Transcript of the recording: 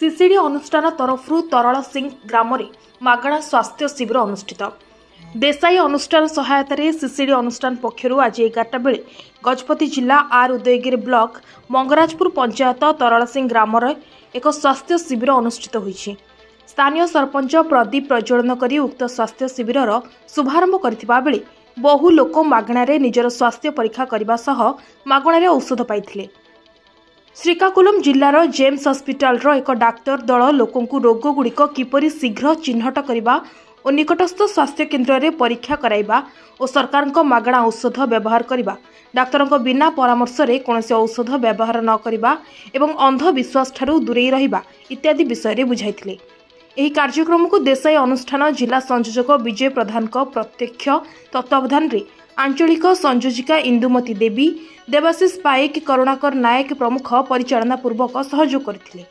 CCD अनुष्ठान तरफरु तरल सिंह ग्राम में मागणा स्वास्थ्य शिविर अनुष्ठित। देसाई अनुष्ठान सहायतार सीसीडी अनुष्ठान पक्षर आज 11टा बेले गजपति जिला आर उदयगिरी ब्लॉक मंगराजपुर पंचायत तरल सिंह ग्राम एक स्वास्थ्य शिविर अनुष्ठित होईछि। स्थानीय सरपंच प्रदीप प्रज्वलन करी उक्त स्वास्थ्य शिविर शुभारंभ करथिबा बेले बहु लोक मागणारे निजर स्वास्थ्य परीक्षा करबा सह मागणारे औषध पाइथिले। श्रीकाकुलम जिल्लार जेम्स हस्पिटाल एक डाक्तर दल लोकंकु रोगगुड़िक किपरि शीघ्र चिन्हट करबा और निकटस्थ स्वास्थ्य केन्द्र में परीक्षा कराइबा और सरकार मागणा औषध व्यवहार करबा, डाक्तर बिना परामर्श रे कौनसी औषध व्यवहार न करबा एवं अंधविश्वास ठारू दूरे रहिबा इत्यादि विषय रे बुझाइथिले। एही कार्यक्रम को देसाई अनुष्ठान जिला संयोजक विजय प्रधान प्रत्यक्ष तत्वावधान रे आंचलिक संयोजिका इंदुमती देवी, देवाशीष पाइक, करुणाकर नायक प्रमुख परिचालना पूर्वक सहयोग करथिले।